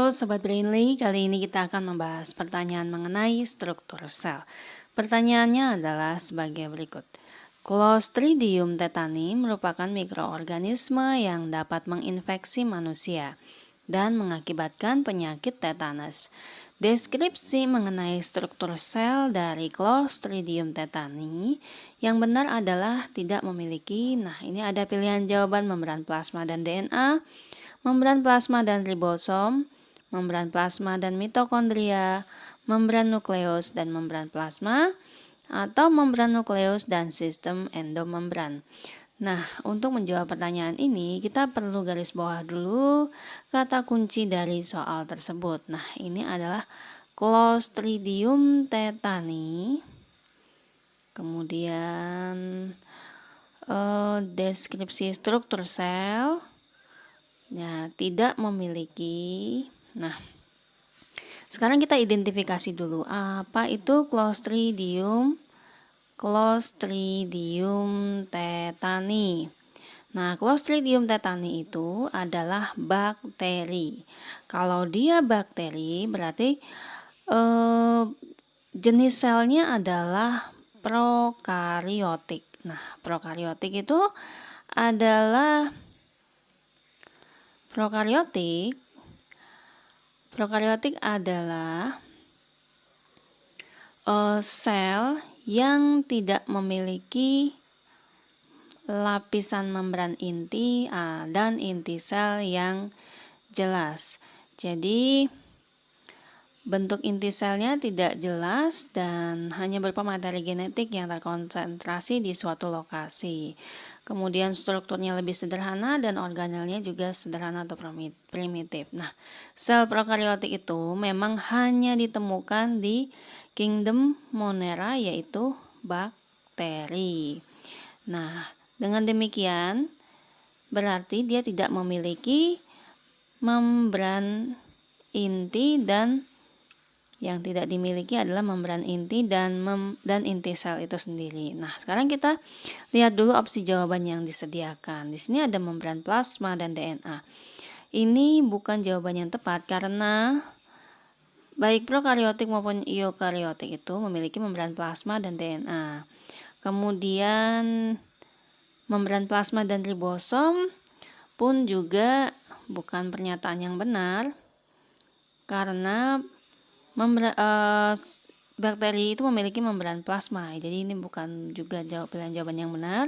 Sobat Brainly, kali ini kita akan membahas pertanyaan mengenai struktur sel. Pertanyaannya adalah sebagai berikut. Clostridium tetani merupakan mikroorganisme yang dapat menginfeksi manusia dan mengakibatkan penyakit tetanus. Deskripsi mengenai struktur sel dari Clostridium tetani yang benar adalah tidak memiliki. Nah, ini ada pilihan jawaban membran plasma dan DNA, membran plasma dan ribosom, membran plasma dan mitokondria, membran nukleus dan membran plasma, atau membran nukleus dan sistem endomembran. Nah, untuk menjawab pertanyaan ini, kita perlu garis bawah dulu kata kunci dari soal tersebut. Nah, ini adalah Clostridium tetani. Kemudian deskripsi struktur sel. Nah, tidak memiliki. Nah, sekarang kita identifikasi dulu apa itu Clostridium tetani. Nah, Clostridium tetani itu adalah bakteri. Kalau dia bakteri berarti jenis selnya adalah prokariotik. Nah, prokariotik adalah sel yang tidak memiliki lapisan membran inti dan inti sel yang jelas. Jadi bentuk inti selnya tidak jelas dan hanya berupa materi genetik yang terkonsentrasi di suatu lokasi. Kemudian strukturnya lebih sederhana dan organelnya juga sederhana atau primitif. Nah, sel prokariotik itu memang hanya ditemukan di kingdom Monera, yaitu bakteri. Nah, dengan demikian berarti dia tidak memiliki membran inti dan yang tidak dimiliki adalah membran inti dan inti sel itu sendiri. Nah, sekarang kita lihat dulu opsi jawaban yang disediakan. Di sini ada membran plasma dan DNA. Ini bukan jawaban yang tepat karena baik prokariotik maupun eukariotik itu memiliki membran plasma dan DNA. Kemudian membran plasma dan ribosom pun juga bukan pernyataan yang benar karena bakteri itu memiliki membran plasma. Jadi ini bukan juga pilihan jawaban yang benar.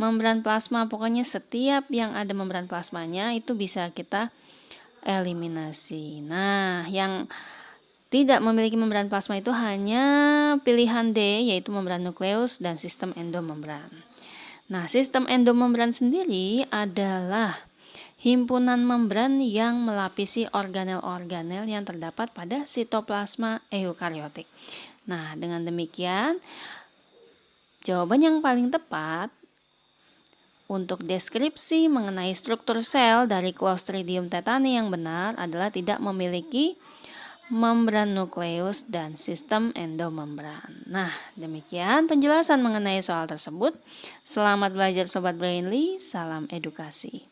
Membran plasma, pokoknya setiap yang ada membran plasmanya itu bisa kita eliminasi. Nah, yang tidak memiliki membran plasma itu hanya pilihan D, yaitu membran nukleus dan sistem endomembran. Nah, sistem endomembran sendiri adalah himpunan membran yang melapisi organel-organel yang terdapat pada sitoplasma eukariotik. Nah, dengan demikian, jawaban yang paling tepat untuk deskripsi mengenai struktur sel dari Clostridium tetani yang benar adalah tidak memiliki membran nukleus dan sistem endomembran. Nah, demikian penjelasan mengenai soal tersebut. Selamat belajar Sobat Brainly, salam edukasi.